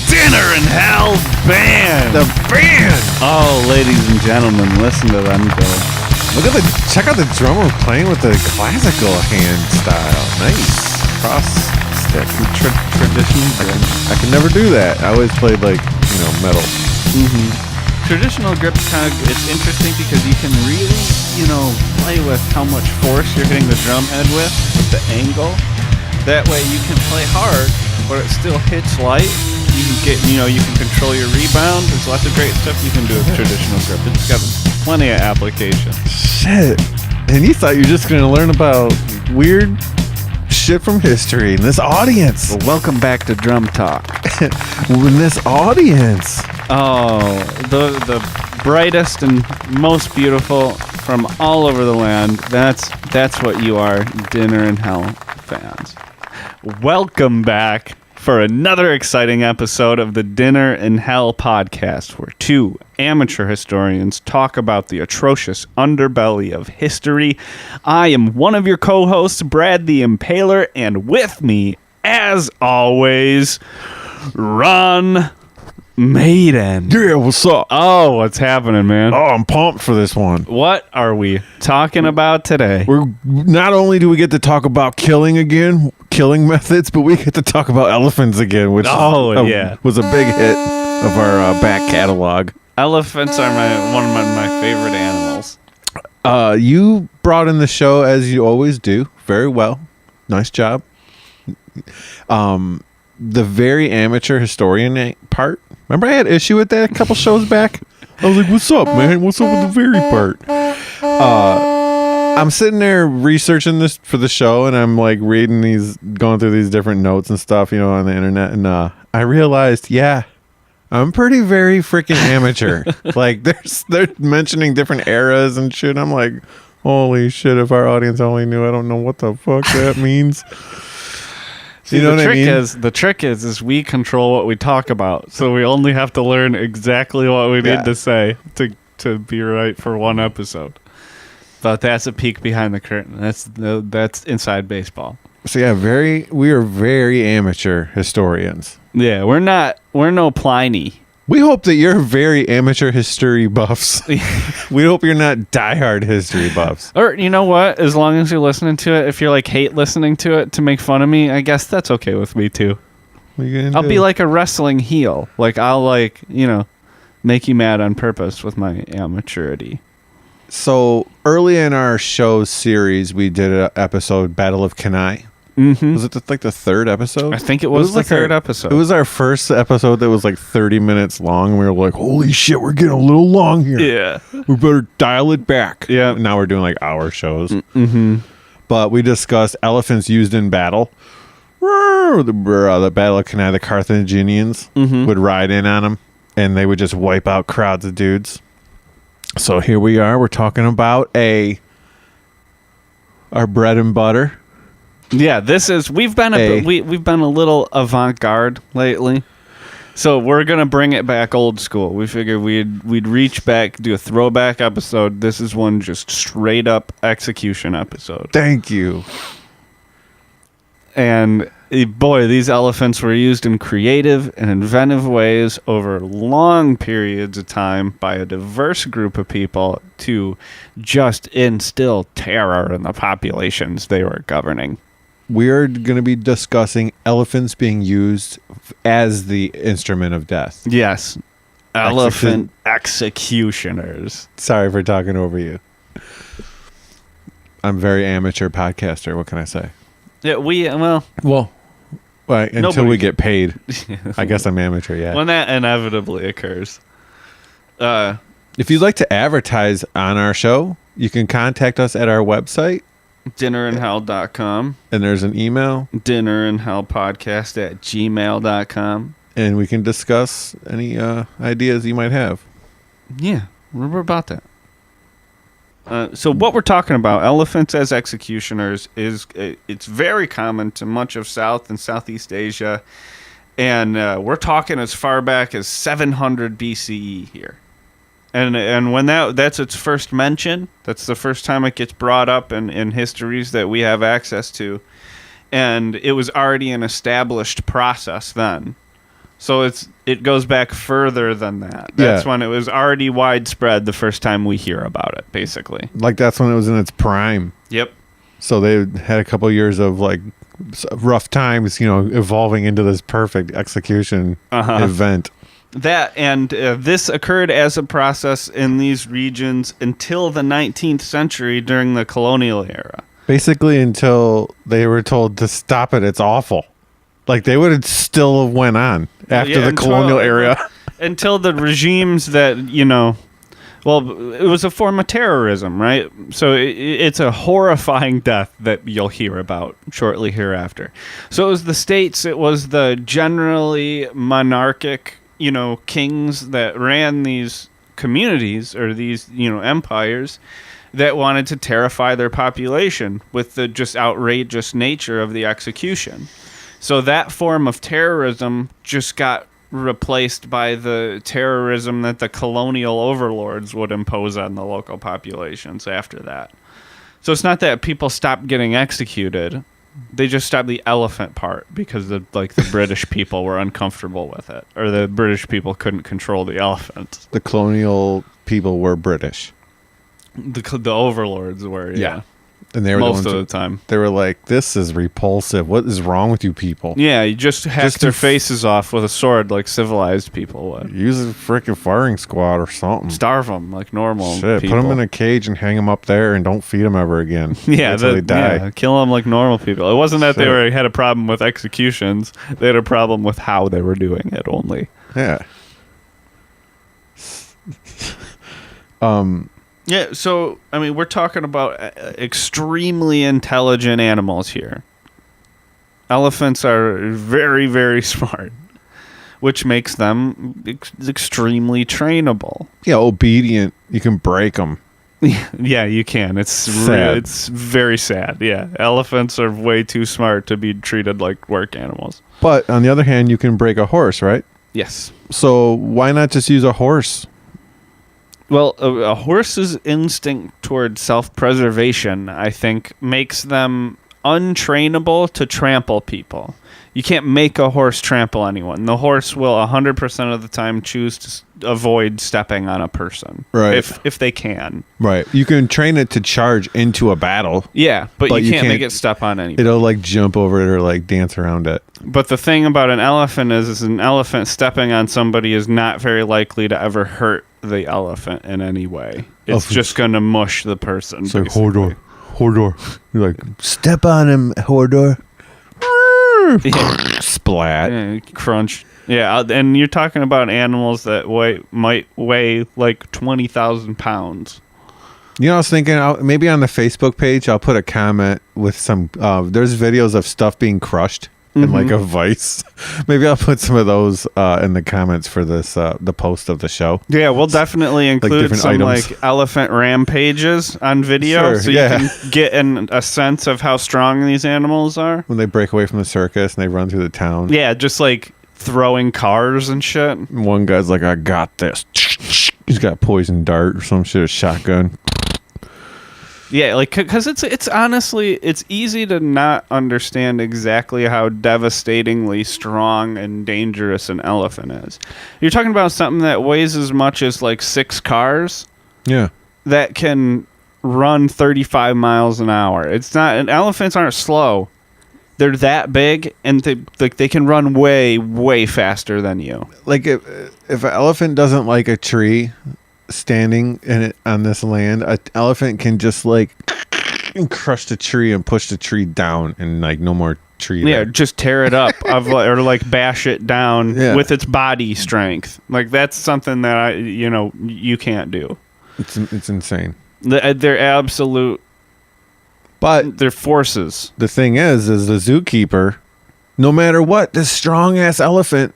Dinner in Hell Band! The band! Oh, ladies and gentlemen, listen to them go. Check out the drummer playing with the classical hand style. Nice. Cross stick. Traditional grip. I can never do that. I always played metal. Mm-hmm. Traditional grip's it's interesting because you can really, play with how much force you're hitting the drum head with the angle. That way you can play hard, but it still hits light. You can get, you can control your rebound. There's lots of great stuff you can do with traditional grip. It's got plenty of application. Shit. And you thought you were just going to learn about weird shit from history in this audience. Well, welcome back to Drum Talk. In this audience. Oh, the brightest and most beautiful from all over the land. That's what you are, Dinner in Hell fans. Welcome back for another exciting episode of the Dinner in Hell podcast, where two amateur historians talk about the atrocious underbelly of history. I am one of your co-hosts, Brad the Impaler, and with me, as always, Ron Maiden. Yeah, what's up? Oh, what's happening, man? Oh, I'm pumped for this one. What are we talking about today? We're not only do we get to talk about killing methods, but we get to talk about elephants again, which was a big hit of our back catalog. Elephants are one of my favorite animals. You brought in the show as you always do. Very well. Nice job. The very amateur historian part. Remember I had issue with that a couple shows back? I was like, what's up, man? What's up with the very part? I'm sitting there researching this for the show, and I'm like going through these different notes and stuff, on the internet, and I realized, I'm very freaking amateur. Like, they're mentioning different eras and shit. I'm like, holy shit, if our audience only knew, I don't know what the fuck that means. See, the trick is we control what we talk about, so we only have to learn exactly what we need to say to be right for one episode. But that's a peek behind the curtain. That's inside baseball. So we are very amateur historians. Yeah, we're no Pliny. We hope that you're very amateur history buffs. We hope you're not diehard history buffs. Or, you know what? As long as you're listening to it, if you're hate listening to it to make fun of me, I guess that's okay with me too. What are you gonna do? I'll be like a wrestling heel. I'll make you mad on purpose with my amateurity. So early in our show series, we did an episode, Battle of Kenai. Mm-hmm. Was it the third episode? I think it was the third episode. It was our first episode that was 30 minutes long. And we were like, holy shit, we're getting a little long here. Yeah. We better dial it back. Yeah. Now we're doing hour shows. Mm-hmm. But we discussed elephants used in battle. The Battle of Kenai, the Carthaginians would ride in on them, and they would just wipe out crowds of dudes. So here we are. We're talking about our bread and butter. Yeah, we've been a little avant-garde lately. So we're going to bring it back old school. We figured we'd reach back, do a throwback episode. This is one just straight up execution episode. Thank you. And boy, these elephants were used in creative and inventive ways over long periods of time by a diverse group of people to just instill terror in the populations they were governing. We're going to be discussing elephants being used as the instrument of death. Yes. Elephant executioners. Sorry for talking over you. I'm a very amateur podcaster. What can I say? Yeah, until we get paid. I guess I'm amateur, yeah. When that inevitably occurs. If you'd like to advertise on our show, you can contact us at our website. dinneranhell.com. And there's an email. dinneranhellpodcast@gmail.com. And we can discuss any ideas you might have. Yeah, we're about that. So what we're talking about, elephants as executioners, it's very common to much of South and Southeast Asia. And we're talking as far back as 700 BCE here. And when that's its first mention, that's the first time it gets brought up in histories that we have access to. And it was already an established process then. So it goes back further than that. That's when it was already widespread the first time we hear about it, basically. Like that's when it was in its prime. Yep. So they had a couple years of like rough times, evolving into this perfect execution event. That and this occurred as a process in these regions until the 19th century during the colonial era. Basically until they were told to stop it. It's awful. Like they would have still went on after the colonial era. Until the regimes that, well, it was a form of terrorism, right? So it's a horrifying death that you'll hear about shortly hereafter. So it was the states, it was the generally monarchic, kings that ran these communities or these, empires that wanted to terrify their population with the just outrageous nature of the execution. So that form of terrorism just got replaced by the terrorism that the colonial overlords would impose on the local populations after that. So it's not that people stopped getting executed. They just stopped the elephant part because the British people were uncomfortable with it, or the British people couldn't control the elephants. The colonial people were British. The overlords were, yeah. And they were most of the time. They were like, "This is repulsive. What is wrong with you people?" Yeah, you just hack their faces off with a sword like civilized people would. Use a freaking firing squad or something. Starve them like normal people. Put them in a cage and hang them up there and don't feed them ever again. Yeah, until they die. Yeah, kill them like normal people. It wasn't that they had a problem with executions. They had a problem with how they were doing it only. Yeah. Yeah, so, I mean, we're talking about extremely intelligent animals here. Elephants are very, very smart, which makes them extremely trainable. Yeah, obedient. You can break them. Yeah, you can. It's very sad, yeah. Elephants are way too smart to be treated like work animals. But, on the other hand, you can break a horse, right? Yes. So, why not just use a horse? Well, a horse's instinct toward self-preservation, I think, makes them untrainable to trample people. You can't make a horse trample anyone. The horse will 100% of the time choose to avoid stepping on a person. Right. If they can. Right. You can train it to charge into a battle. Yeah, but you can't make it step on anybody. It'll like jump over it or like dance around it. But the thing about an elephant is an elephant stepping on somebody is not very likely to ever hurt the elephant in any way. It's just going to mush the person. It's like, Hodor. You're like, step on him, Hodor. Yeah. Splat. Yeah, crunch. Yeah, and you're talking about animals that might weigh like 20,000 pounds. I was thinking maybe on the Facebook page I'll put a comment with some there's videos of stuff being crushed in like a vice. Maybe I'll put some of those in the comments for this the post of the show. Yeah, we'll definitely include some items. Like elephant rampages on video, so you can get a sense of how strong these animals are when they break away from the circus and they run through the town. Yeah, just like throwing cars and shit. One guy's like, "I got this." He's got a poison dart or some shit, a shotgun. Yeah, like, because it's honestly, it's easy to not understand exactly how devastatingly strong and dangerous an elephant is. You're talking about something that weighs as much as like 6 cars. Yeah. That can run 35 miles an hour. It's not, and elephants aren't slow. They're that big, and they can run way, way faster than you. Like if an elephant doesn't like a tree standing in it on this land, an elephant can just like crush the tree and push the tree down, and like no more tree. Yeah, just tear it up or like bash it down with its body strength. Like that's something that you can't do. It's insane. They're absolute, but they're forces. The thing is the zookeeper, no matter what, this strong ass elephant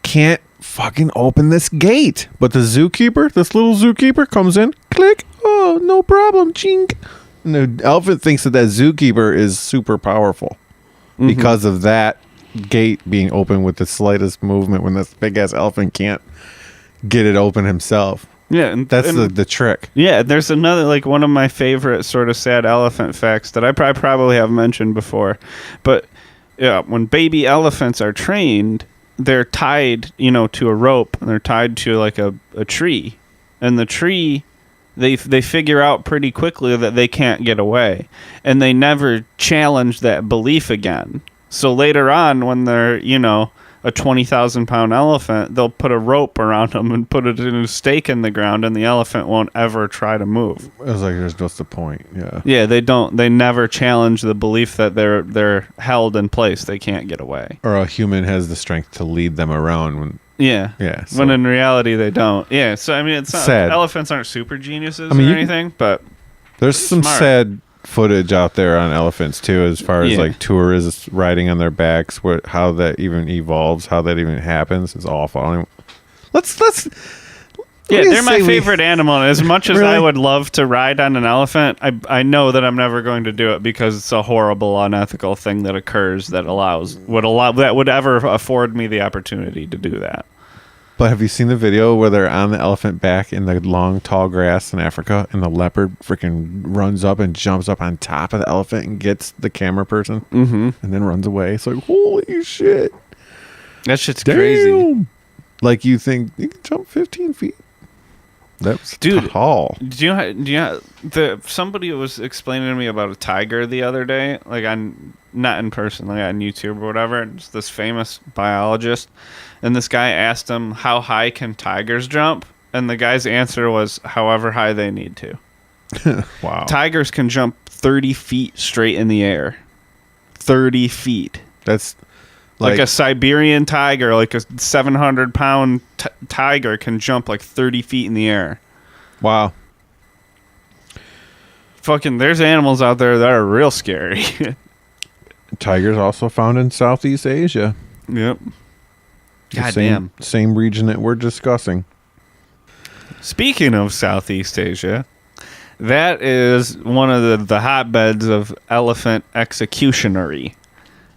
can't fucking open this gate. But this little zookeeper comes in, click, oh, no problem, chink. And the elephant thinks that zookeeper is super powerful because of that gate being open with the slightest movement when this big ass elephant can't get it open himself. Yeah, and That's the trick. Yeah, there's another, like, one of my favorite sort of sad elephant facts that I probably have mentioned before. But yeah, when baby elephants are trained, they're tied, to a rope, and they're tied to like a tree. And the tree, they figure out pretty quickly that they can't get away. And they never challenge that belief again. So later on, when they're, a 20,000-pound elephant, they'll put a rope around them and put it in a stake in the ground, and the elephant won't ever try to move. I was like, "There's just the point." Yeah. Yeah, they don't. They never challenge the belief that they're held in place. They can't get away. Or a human has the strength to lead them around when. Yeah. Yeah. So. When in reality they don't. Yeah. So I mean, it's not. Sad. Elephants aren't super geniuses or you anything, but there's some smart. sad footage out there on elephants too, as far as like tourists riding on their backs, how that even evolves, how that even happens. It's awful. Let's yeah, they're my favorite animal. As much as Really? I would love to ride on an elephant, I know that I'm never going to do it because it's a horrible, unethical thing that occurs that would ever afford me the opportunity to do that. But have you seen the video where they're on the elephant back in the long, tall grass in Africa, and the leopard freaking runs up and jumps up on top of the elephant and gets the camera person, and then runs away? It's like, holy shit! That shit's Damn. crazy. Like, you think you can jump 15 feet? That's tall. Do you somebody was explaining to me about a tiger the other day, like not in person, like on YouTube or whatever. It's this famous biologist, and this guy asked him, how high can tigers jump? And the guy's answer was, however high they need to. Wow. Tigers can jump 30 feet straight in the air. 30 feet. That's like a Siberian tiger, like a 700-pound tiger can jump like 30 feet in the air. Wow. Fucking, there's animals out there that are real scary. Tigers also found in Southeast Asia. Yep. The Goddamn. Same region that we're discussing. Speaking of Southeast Asia, that is one of the hotbeds of elephant executionery.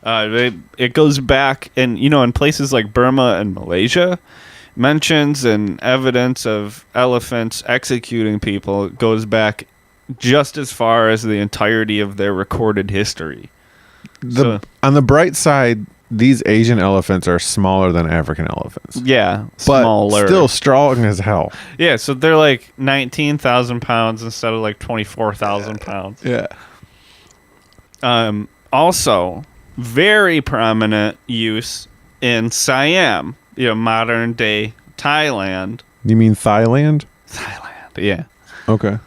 It goes back, in places like Burma and Malaysia, mentions and evidence of elephants executing people goes back just as far as the entirety of their recorded history. On the bright side, these Asian elephants are smaller than African elephants. Yeah, but smaller. Still strong as hell. Yeah, so they're like 19,000 pounds instead of like 24,000 pounds. Yeah. Also, very prominent use in Siam, modern day Thailand. You mean Thailand? Thailand, yeah. Okay.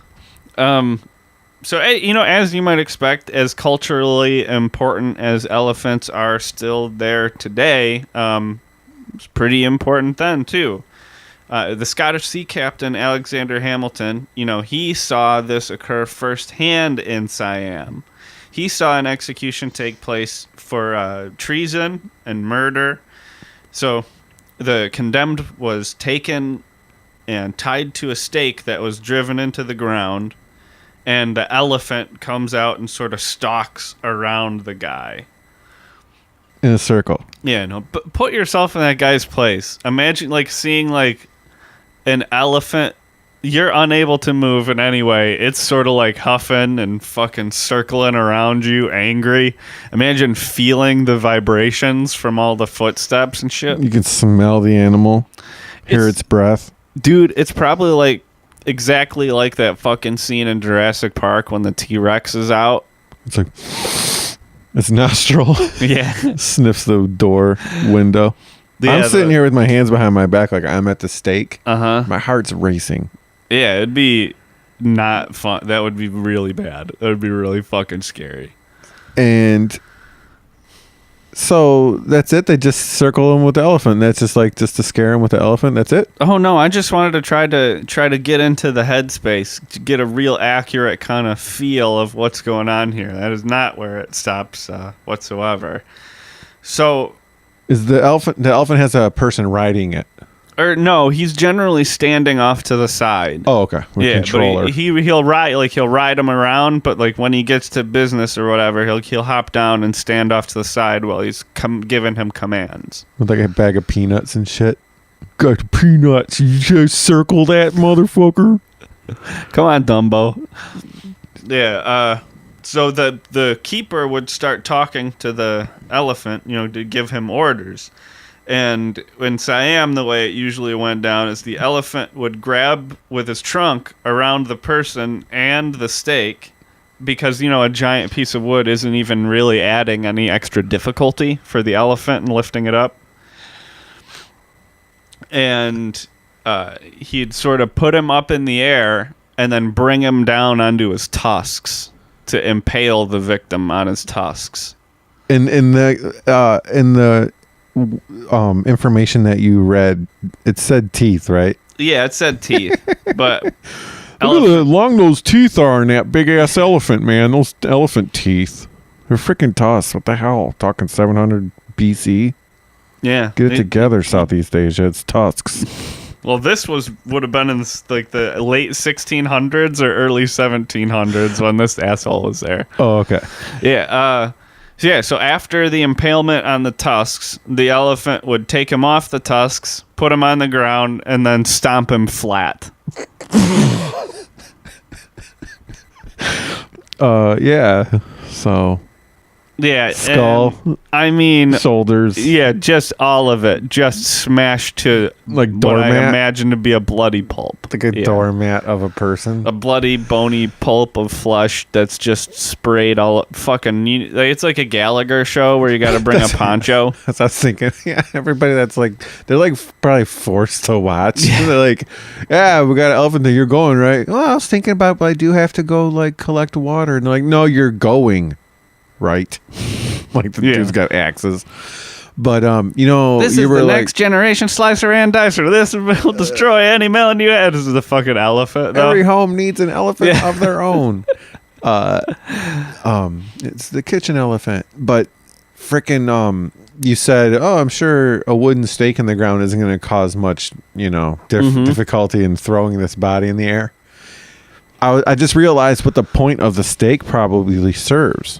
So, as you might expect, as culturally important as elephants are still there today, it's pretty important then, too. The Scottish sea captain Alexander Hamilton, he saw this occur firsthand in Siam. He saw an execution take place for treason and murder. So, the condemned was taken and tied to a stake that was driven into the ground. And the elephant comes out and sort of stalks around the guy. In a circle. Yeah, no. But put yourself in that guy's place. Imagine, seeing, an elephant. You're unable to move in any way. It's sort of like huffing and fucking circling around you, angry. Imagine feeling the vibrations from all the footsteps and shit. You can smell the animal, hear its breath. Dude, it's probably exactly like that fucking scene in Jurassic Park when the T-Rex is out. It's like its nostril. Yeah. Sniffs the door window. Yeah, I'm sitting here with my hands behind my back like I'm at the stake. Uh-huh. My heart's racing. Yeah, it'd be not fun. That would be really bad. That would be really fucking scary. And so that's it. They just circle him with the elephant. That's just to scare him with the elephant. That's it. Oh no! I just wanted to try to get into the headspace to get a real accurate kind of feel of what's going on here. That is not where it stops whatsoever. So, is the elephant? The elephant has a person riding it. Or no, he's generally standing off to the side. Oh, okay. With controller. But he'll ride him around, but when he gets to business or whatever, he'll hop down and stand off to the side while he's giving him commands. With a bag of peanuts and shit. Got the peanuts. You just circle that motherfucker. Come on, Dumbo. Yeah, so the keeper would start talking to the elephant, to give him orders. And in Siam, the way it usually went down is the elephant would grab with his trunk around the person and the stake, because, a giant piece of wood isn't even really adding any extra difficulty for the elephant in lifting it up. And he'd sort of put him up in the air and then bring him down onto his tusks to impale the victim on his tusks. In the information that you read, it said teeth, right? Yeah, it said teeth, but look at how long those teeth are in that big ass elephant, man. Those elephant teeth, they're freaking tusks. What the hell? Talking 700 BC. Yeah, get it together, Southeast Asia. It's tusks. Well, this would have been in the late 1600s or early 1700s when this asshole was there. Oh, okay. Yeah. So after the impalement on the tusks, the elephant would take him off the tusks, put him on the ground, and then stomp him flat. Yeah. So. Yeah, skull. Shoulders. Yeah, just all of it, just smashed to like what doormat. I imagine to be a bloody pulp, like a doormat of a person. A bloody, bony pulp of flesh that's just sprayed all fucking. It's like a Gallagher show where you got to bring a poncho. That's what I was thinking. Yeah, everybody that's they're probably forced to watch. Yeah. They're like, yeah, we got an elephant there. You're going, right? Well, I was thinking about, but I do have to go collect water. And they're like, no, you're going. Right, the dude's got axes, but this is the next generation slicer and dicer. This will destroy any melon you have. This is the fucking elephant. Though. Every home needs an elephant of their own. It's the kitchen elephant, but freaking you said, oh, I'm sure a wooden stake in the ground isn't going to cause much, difficulty in throwing this body in the air. I just realized what the point of the stake probably serves.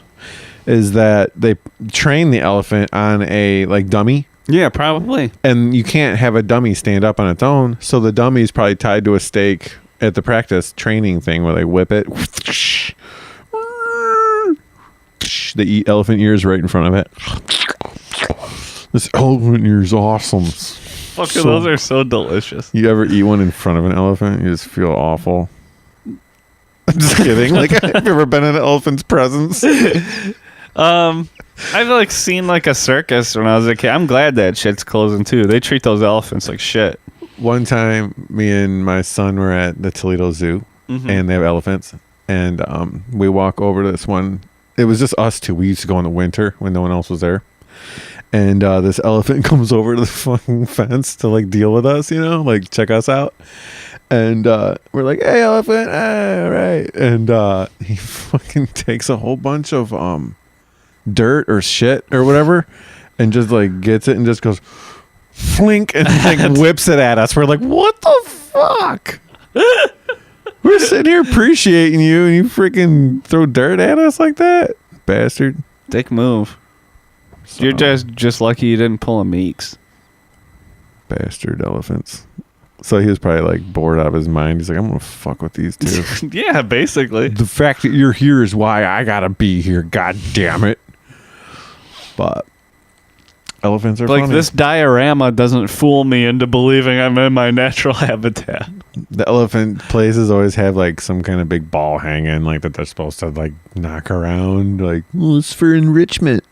Is that they train the elephant on a dummy? Yeah, probably. And you can't have a dummy stand up on its own, so the dummy is probably tied to a stake at the practice training thing where they whip it. They eat elephant ears right in front of it. This elephant ear is awesome. Fucking those are so delicious. You ever eat one in front of an elephant? You just feel awful. I'm just kidding. Have you ever been in an elephant's presence? I've seen a circus when I was a kid. I'm glad that shit's closing too. They treat those elephants like shit. One time, me and my son were at the Toledo Zoo, and they have elephants. And we walk over to this one. It was just us two. We used to go in the winter when no one else was there. And this elephant comes over to the fucking fence to deal with us, check us out. And we're like, hey, elephant, all right. And he fucking takes a whole bunch of dirt or shit or whatever and just gets it and just goes flink and whips it at us. We're like, what the fuck? We're sitting here appreciating you and you freaking throw dirt at us like that? Bastard. Dick move. So, you're just lucky you didn't pull a Meeks. Bastard elephants. So he was probably bored out of his mind. He's like, I'm gonna fuck with these two. Yeah, basically. The fact that you're here is why I gotta be here. God damn it. But elephants are funny. This diorama doesn't fool me into believing I'm in my natural habitat. The elephant places always have some kind of big ball hanging that they're supposed to knock around. Oh, it's for enrichment.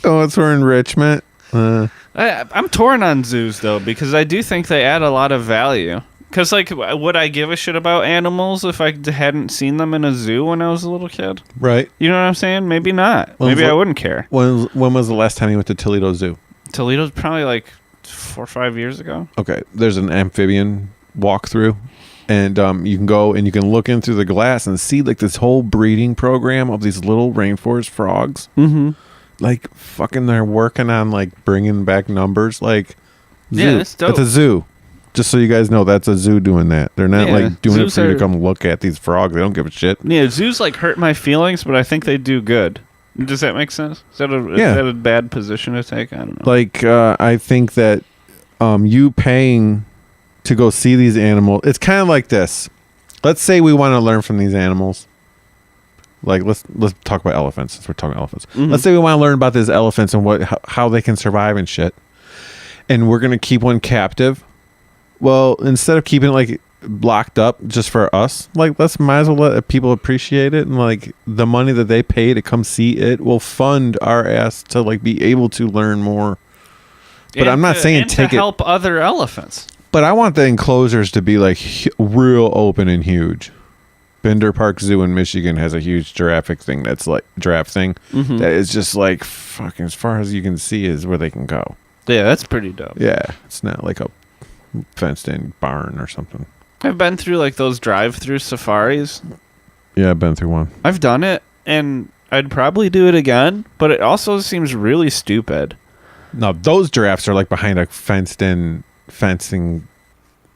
Oh, it's for enrichment. I'm torn on zoos though, because I do think they add a lot of value. Because would I give a shit about animals if I hadn't seen them in a zoo when I was a little kid? Right. You know what I'm saying? Maybe not. Maybe I wouldn't care. When was the last time you went to Toledo Zoo? Toledo's probably 4 or 5 years ago. Okay. There's an amphibian walkthrough, and you can go and you can look in through the glass and see this whole breeding program of these little rainforest frogs. Mm-hmm. Fucking they're working on bringing back numbers. Zoo. Yeah, that's dope. It's a zoo. Just so you guys know, that's a zoo doing that. They're not doing it for you to come look at these frogs. They don't give a shit. Yeah, zoos hurt my feelings, but I think they do good. Does that make sense? Is that a bad position to take? I don't know. I think that you paying to go see these animals. It's kind of like this. Let's say we want to learn from these animals. Like let's talk about elephants since we're talking elephants. Mm-hmm. Let's say we want to learn about these elephants and how they can survive and shit. And we're gonna keep one captive. Well, instead of keeping it like locked up just for us, like might as well let people appreciate it, and like the money that they pay to come see it will fund our ass to like be able to learn more. But I'm not saying take to help other elephants. But I want the enclosures to be like real open and huge. Bender Park Zoo in Michigan has a huge giraffe thing that's like Mm-hmm. that is just like fucking as far as you can see is where they can go. Yeah, that's pretty dope. Yeah, it's not like a fenced in barn or something. I've been through like those drive-through safaris. Yeah, I've been through one. I've done it, and I'd probably do it again, but it also seems really stupid. No, those giraffes are like behind a fencing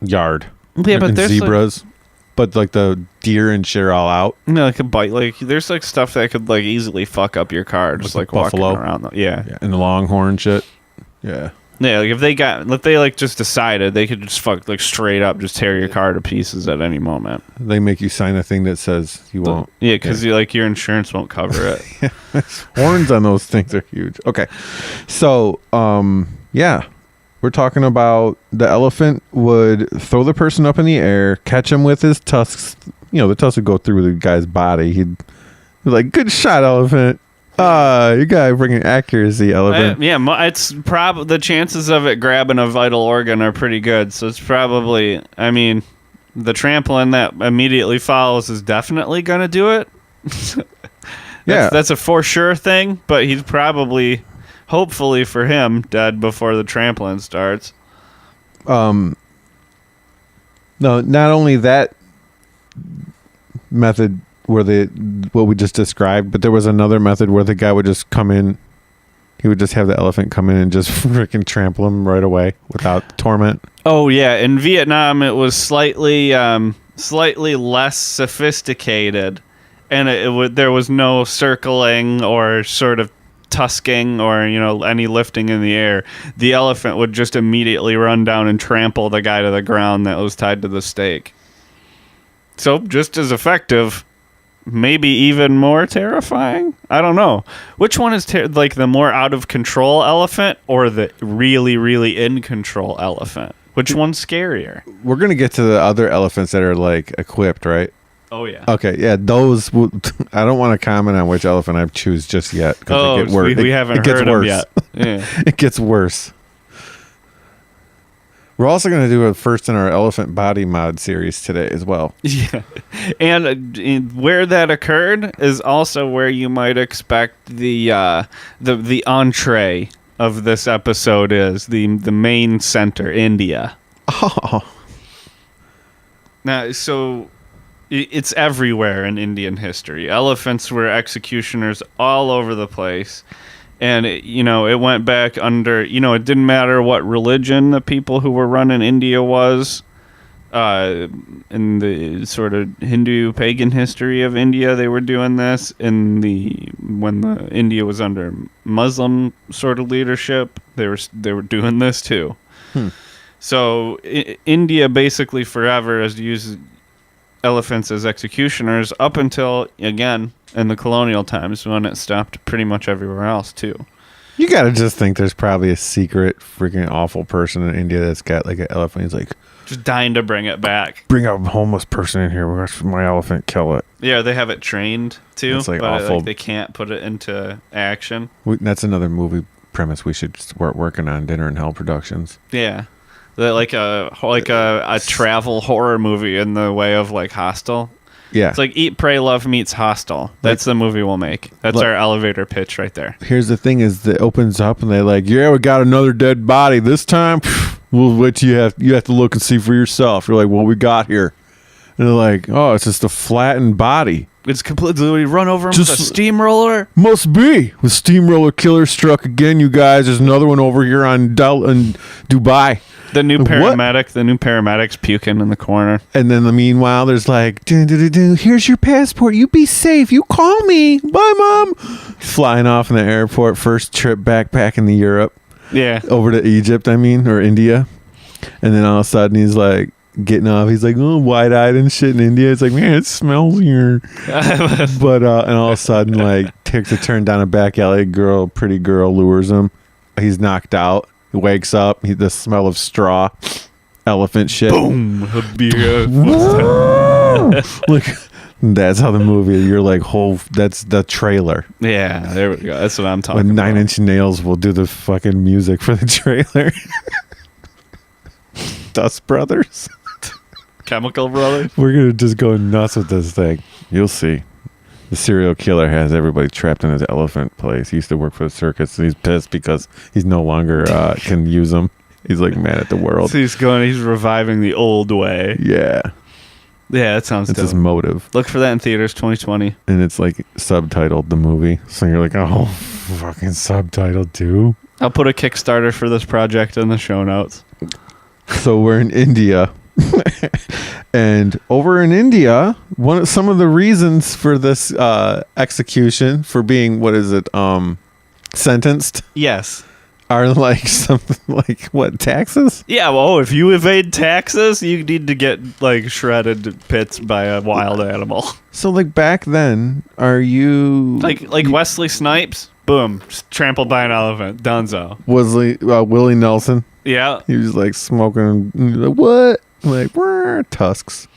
yard. Yeah, but and there's zebras. But like the deer and shit are all out. No, like a bite. Like there's like stuff that could like easily fuck up your car, just like walking buffalo around. Yeah, and the longhorn shit. Yeah. Yeah, like if they like just decided, they could just fuck like straight up just tear your car to pieces at any moment. They make you sign a thing that says you won't. Yeah, because like your insurance won't cover it. Horns on those things are huge. Okay, so yeah, we're talking about the elephant would throw the person up in the air, catch him with his tusks. You know, the tusks would go through the guy's body. He'd be like, "Good shot, elephant." You gotta bring an accuracy, elephant. It's probably the chances of it grabbing a vital organ are pretty good. So it's probably, I mean, the trampling that immediately follows is definitely gonna do it. That's a for sure thing. But he's probably, hopefully for him, dead before the trampling starts. No, not only that method where what we just described, but there was another method where the guy would just come in. He would just have the elephant come in and just freaking trample him right away without torment. Oh yeah, in Vietnam it was slightly less sophisticated, and there was no circling or sort of tusking or any lifting in the air. The elephant would just immediately run down and trample the guy to the ground that was tied to the stake. So just as effective. Maybe even more terrifying? I don't know. Which one is like the more out of control elephant or the really, really in control elephant? Which one's scarier? We're going to get to the other elephants that are like equipped, right? Oh, yeah. Okay, yeah, those. I don't want to comment on which elephant I choose just yet. Oh, it get worse. We haven't heard them yet. Yeah. It gets worse. We're also going to do a first in our elephant body mod series today as well. Yeah. And where that occurred is also where you might expect the entree of this episode is, the main center, India. Oh. Now, so it's everywhere in Indian history. Elephants were executioners all over the place. And, it went back under, it didn't matter what religion the people who were running India was. In the sort of Hindu pagan history of India, they were doing this. When India was under Muslim sort of leadership, they were doing this too. So India basically forever has used elephants as executioners up until, again, in the colonial times when it stopped pretty much everywhere else too. You gotta just think there's probably a secret freaking awful person in India that's got like an elephant. He's like, just dying to bring it back. Bring a homeless person in here. Watch my elephant kill it. Yeah, they have it trained too. It's like but awful. They can't put it into action. That's another movie premise we should start working on. Dinner in Hell Productions. Yeah. Like a travel horror movie in the way of like Hostel. Yeah. It's like Eat, Pray, Love meets Hostel. That's the movie we'll make. That's our elevator pitch right there. Here's the thing is it opens up and they're like, yeah, we got another dead body. This time, we'll wait till you have to look and see for yourself. You're like, what we got here? And they're like, oh, it's just a flattened body. It's completely run over him with a steamroller? Must be. The steamroller killer struck again, you guys. There's another one over here in Dubai. The new paramedic's puking in the corner. And then meanwhile, there's like, here's your passport. You be safe. You call me. Bye, Mom. Flying off in the airport. First trip back in the Europe. Yeah. Over to Egypt, or India. And then all of a sudden he's like getting off. He's like, oh, wide-eyed and shit in India. It's like, man, it smells here. But and all of a sudden, like, takes a turn down a back alley. Pretty girl lures him. He's knocked out. He wakes up. The smell of straw, elephant shit. Boom. Like, that's how the movie. You're like, that's the trailer. Yeah, there we go. That's what I'm talking When about. Nine Inch Nails will do the fucking music for the trailer. Dust Brothers. Chemical Brothers. We're gonna just go nuts with this thing. You'll see. The serial killer has everybody trapped in his elephant place. He used to work for the circus, and he's pissed because he's no longer can use them. He's like mad at the world. So he's reviving the old way. Yeah, that sounds that's dope. his motive. Look for that in theaters 2020. And it's like subtitled the movie, so you're like, oh, fucking subtitled too. I'll put a Kickstarter for this project in the show notes. So we're in India. And over in India, some of the reasons for this execution for being sentenced Yes. are like something like what, taxes? Yeah, well, if you evade taxes, you need to get like shredded pits by a wild animal. So like back then, are you like Wesley Snipes? Boom, just trampled by an elephant. Dunzo. Willie Nelson? Yeah. He was like smoking. Like, what? Like tusks.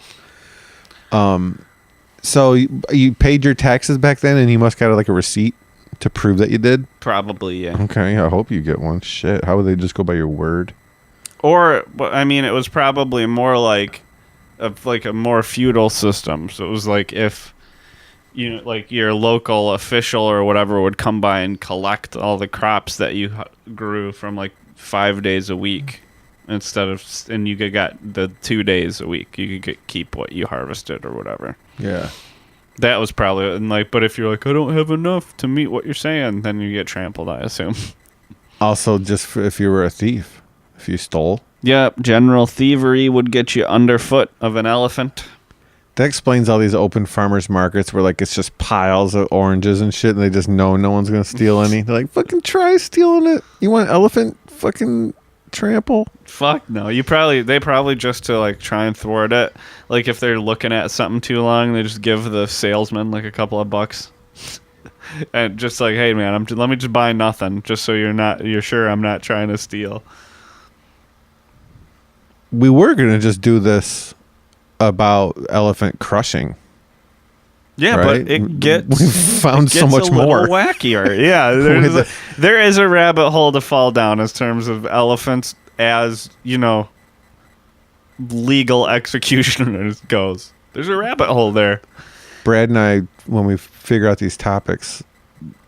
So you paid your taxes back then, and you must got like a receipt to prove that you did. Probably, yeah. Okay, I hope you get one. Shit, how would they just go by your word? Or, I mean, it was probably more like a more feudal system. So it was like if like your local official or whatever would come by and collect all the crops that you grew from like 5 days a week instead of, and you got the 2 days a week. You could keep what you harvested or whatever. Yeah. That was probably, and like, but if you're like, I don't have enough to meet what you're saying, then you get trampled, I assume. Also, just if you were a thief, if you stole. Yep, general thievery would get you underfoot of an elephant. That explains all these open farmers markets where like it's just piles of oranges and shit, and they just know no one's gonna steal any. They're like, fucking try stealing it. You want elephant fucking trample? Fuck no. They probably just to like try and thwart it. Like if they're looking at something too long, they just give the salesman like a couple of bucks. And just like, hey man, let me just buy nothing, just so you're sure I'm not trying to steal. We were gonna just do this about elephant crushing. Yeah, right? but it gets we found so much more wackier. Yeah, there is a rabbit hole to fall down in terms of elephants as legal executioners goes. There's a rabbit hole there. Brad and I, when we figure out these topics,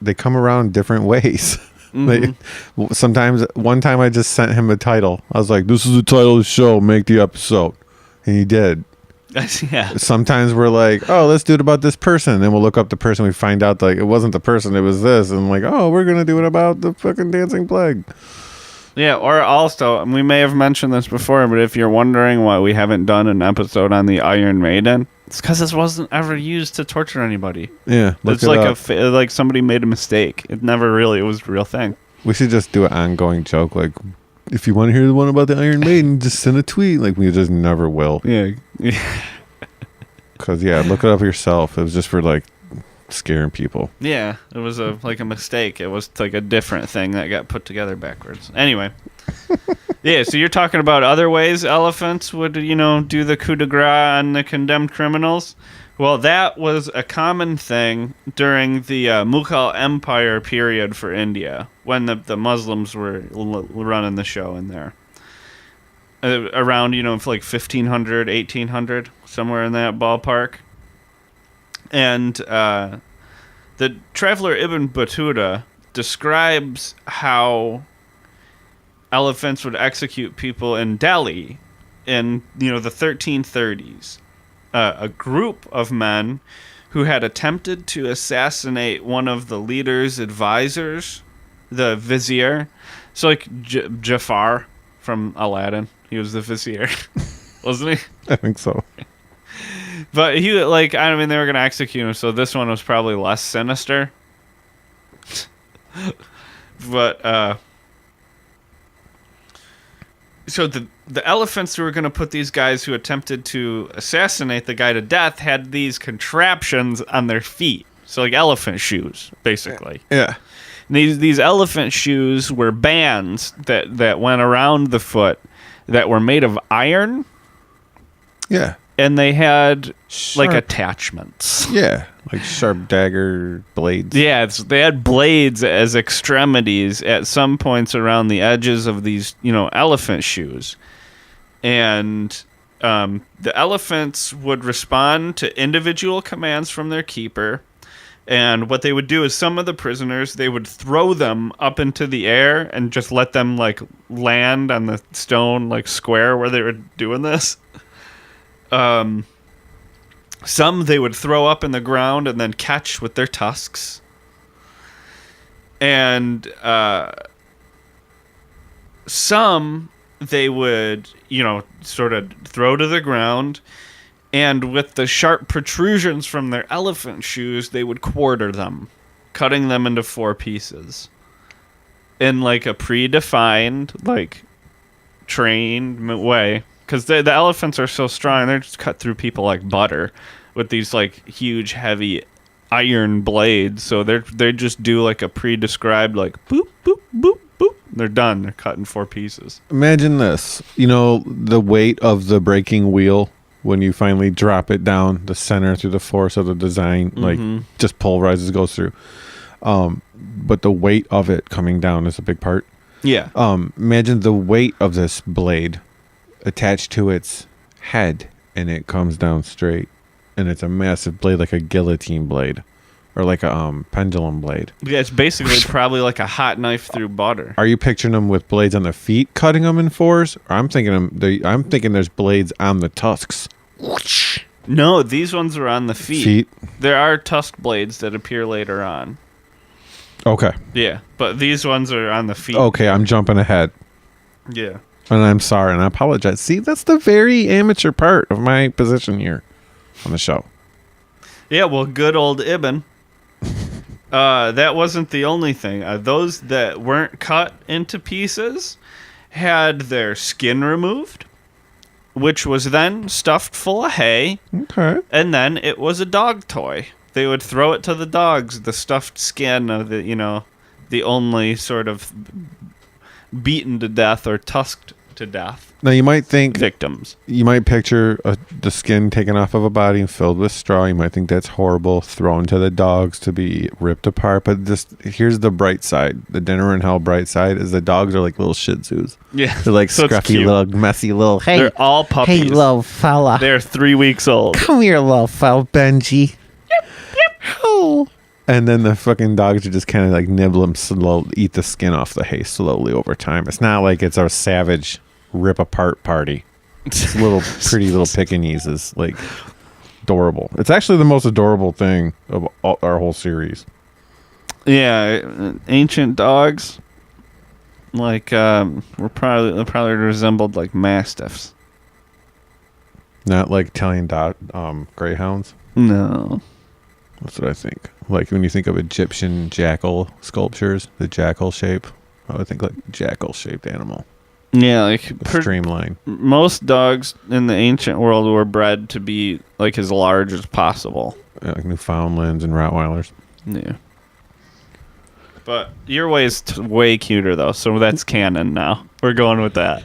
they come around different ways. Mm-hmm. Sometimes, one time I just sent him a title. I was like, this is the title of the show, make the episode. And he did. Yeah. Sometimes we're like, oh, let's do it about this person. And then we'll look up the person. We find out like it wasn't the person, it was this. And like, oh, we're going to do it about the fucking dancing plague. Yeah, or also, we may have mentioned this before, but if you're wondering why we haven't done an episode on the Iron Maiden, it's because this wasn't ever used to torture anybody. Yeah, it's like like somebody made a mistake. It was a real thing. We should just do an ongoing joke, like, if you want to hear the one about the Iron Maiden, just send a tweet. Like, we just never will. Yeah. Because, look it up yourself. It was just for, like, scaring people. Yeah, it was a mistake. It was like a different thing that got put together backwards. Anyway. Yeah, so you're talking about other ways elephants would, do the coup de grace on the condemned criminals? Well, that was a common thing during the Mughal Empire period for India, when the Muslims were running the show in there. Around, for like 1500, 1800, somewhere in that ballpark. And the traveler Ibn Battuta describes how elephants would execute people in Delhi in, the 1330s. A group of men who had attempted to assassinate one of the leader's advisors, the vizier. So like Jafar from Aladdin, he was the vizier, wasn't he? I think so. But they were going to execute him, so this one was probably less sinister. But So the elephants who were going to put these guys who attempted to assassinate the guy to death had these contraptions on their feet. So like elephant shoes, basically. Yeah. And these elephant shoes were bands that went around the foot that were made of iron. Yeah. And they had like Sharp. attachments. Yeah. Like sharp dagger blades. Yeah, they had blades as extremities at some points around the edges of these, elephant shoes. And the elephants would respond to individual commands from their keeper. And what they would do is some of the prisoners, they would throw them up into the air and just let them, like, land on the stone, like, square where they were doing this. Some they would throw up in the ground and then catch with their tusks. And some they would, sort of throw to the ground. And with the sharp protrusions from their elephant shoes, they would quarter them, cutting them into 4 pieces. In, like, a predefined, like, trained way. Because the elephants are so strong, they're just cut through people like butter with these like huge, heavy iron blades. So they just do like a pre-described like boop, boop, boop, boop. They're done. They're cut in 4 pieces. Imagine this. The weight of the braking wheel when you finally drop it down the center through the force of the design, like just pulverizes, goes through. But the weight of it coming down is a big part. Yeah. Imagine the weight of this blade attached to its head, and it comes down straight, and it's a massive blade, like a guillotine blade or like a pendulum blade. Yeah, it's basically probably like a hot knife through butter. Are you picturing them with blades on the feet cutting them in 4s, or I'm thinking there's blades on the tusks? No, these ones are on the feet. Feet. There are tusk blades that appear later on. Okay. Yeah, but these ones are on the feet. Okay, I'm jumping ahead. Yeah. And I'm sorry, and I apologize. See, that's the very amateur part of my position here on the show. Yeah, well, good old Ibn. That wasn't the only thing. Those that weren't cut into pieces had their skin removed, which was then stuffed full of hay. Okay. And then it was a dog toy. They would throw it to the dogs, the stuffed skin of the only sort of beaten to death or tusked to death. Now you might think victims. You might picture the skin taken off of a body and filled with straw. You might think that's horrible, thrown to the dogs to be ripped apart. But here's the bright side. The dinner in hell bright side is the dogs are like little Shih Tzus. Yeah, they're like so scruffy little, messy little. Hey, they're all puppies. Hey, little fella. They're 3 weeks old. Come here, little fella, Benji. Yep. Oh. And then the fucking dogs are just kind of like nibble them slow, eat the skin off the hay slowly over time. It's not like it's our savage rip apart party. It's little pretty little Pekingeses, like adorable. It's actually the most adorable thing of our whole series. Yeah, ancient dogs, like were probably resembled like mastiffs. Not like Italian greyhounds. No. That's what I think. Like when you think of Egyptian jackal sculptures, the jackal shape, I would think like jackal-shaped animal. Yeah, like streamline. Most dogs in the ancient world were bred to be like as large as possible. Yeah, like Newfoundlands and Rottweilers. Yeah. But your way is way cuter though, so that's canon now. We're going with that.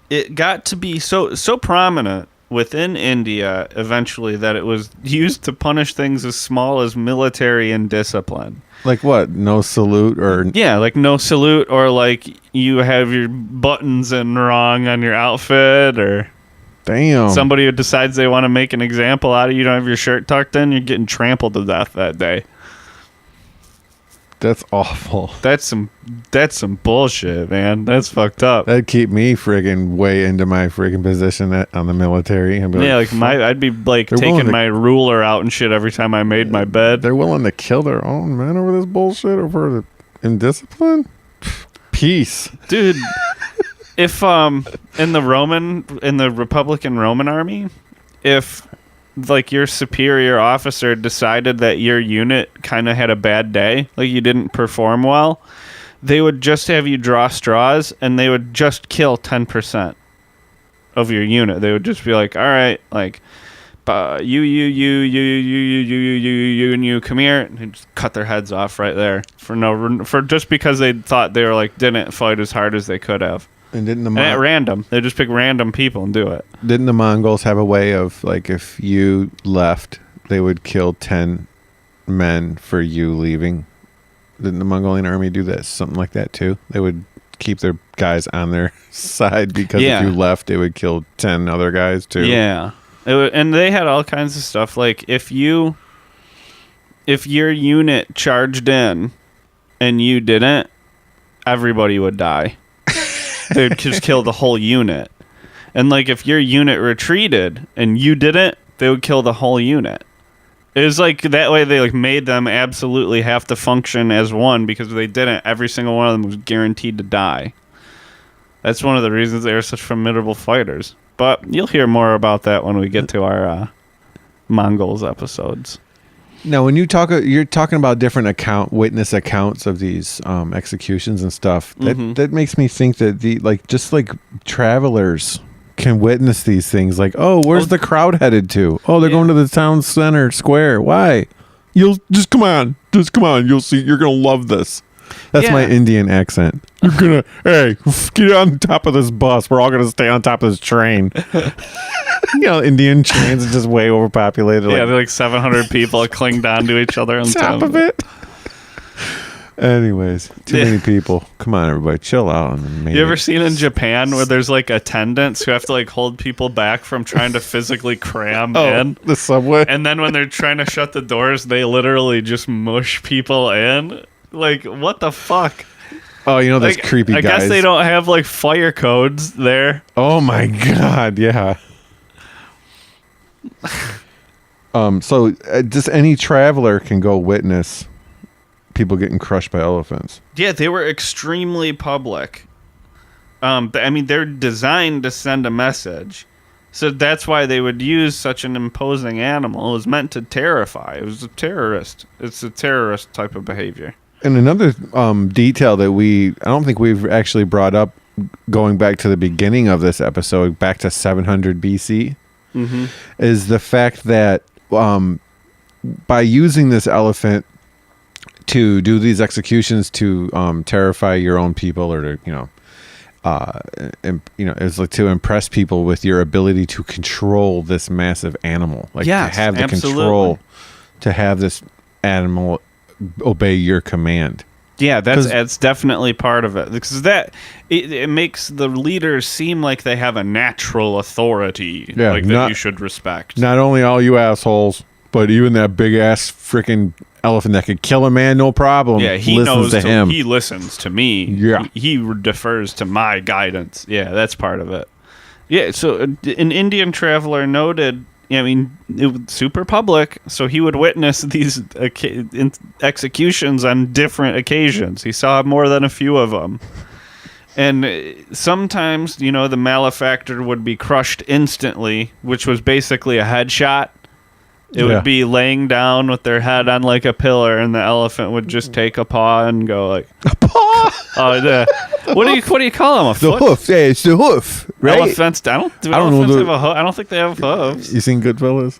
It got to be so prominent within India eventually that it was used to punish things as small as military indiscipline. Like what? No salute or... Yeah, like no salute, or like you have your buttons in wrong on your outfit, or... Damn. Somebody who decides they want to make an example out of you, don't have your shirt tucked in, you're getting trampled to death that day. That's awful. That's some bullshit, man. That's fucked up. That'd keep me friggin' way into my friggin' position on the military. I'd be like taking my ruler out and shit every time I made my bed. They're willing to kill their own men over this bullshit, over the indiscipline? Peace. Dude, if in the Republican Roman army, if like your superior officer decided that your unit kind of had a bad day, like you didn't perform well, they would just have you draw straws and they would just kill 10% of your unit. They would just be like, all right, like, you come here, and just cut their heads off right there for just because they thought they were like didn't fight as hard as they could have. And and at random, they just pick random people and do it. Didn't the Mongols have a way of like if you left, they would kill 10 men for you leaving? Didn't the Mongolian army do that? Something like that too? They would keep their guys on their side because if you left, they would kill 10 other guys too. Yeah. And they had all kinds of stuff. Like if your unit charged in and you didn't, everybody would die. They'd just kill the whole unit. And like if your unit retreated and you didn't, they would kill the whole unit. It was like that way they like made them absolutely have to function as one, because if they didn't, every single one of them was guaranteed to die. That's one of the reasons they were such formidable fighters. But you'll hear more about that when we get to our Mongols episodes. Now, when you're talking about different witness accounts of these executions and stuff. That makes me think that just like travelers can witness these things. Like, oh, where's the crowd headed to? Oh, they're going to the town center square. Why? You'll just come on. You'll see. You're gonna love this. That's my Indian accent. You're gonna, hey, get on top of this bus. We're all gonna stay on top of this train. Indian trains are just way overpopulated. Yeah, they're like 700 people clinged onto each other on top of it. Anyways, too many people. Come on, everybody, chill out. You ever seen in Japan where there's like attendants who have to like hold people back from trying to physically cram in the subway? And then when they're trying to shut the doors, they literally just mush people in. Like, what the fuck? Oh, those creepy guys. I guess they don't have like fire codes there. Oh my god, yeah. So just any traveler can go witness people getting crushed by elephants. Yeah, they were extremely public. I mean, they're designed to send a message. So that's why they would use such an imposing animal. It was meant to terrify. It was a terrorist. It's a terrorist type of behavior. And another detail that I don't think we've actually brought up going back to the beginning of this episode, back to 700 BC, is the fact that by using this elephant to do these executions to terrify your own people, or to it's like to impress people with your ability to control this massive animal, like to have the control to have this animal obey your command. Yeah, that's definitely part of it, because it makes the leaders seem like they have a natural authority, that you should respect. Not only all you assholes, but even that big ass freaking elephant that could kill a man, no problem. Yeah, he listens knows to him. He listens to me. Yeah, he defers to my guidance. Yeah, that's part of it. Yeah, so an Indian traveler noted. I mean, it was super public, so he would witness these executions on different occasions. He saw more than a few of them. And sometimes, the malefactor would be crushed instantly, which was basically a headshot. It would be laying down with their head on like a pillar, and the elephant would just take a paw and go like a paw. What do you call them? A foot? The hoof. Yeah, it's the hoof. Right? Elephants. I don't think they have hooves. You seen Goodfellas?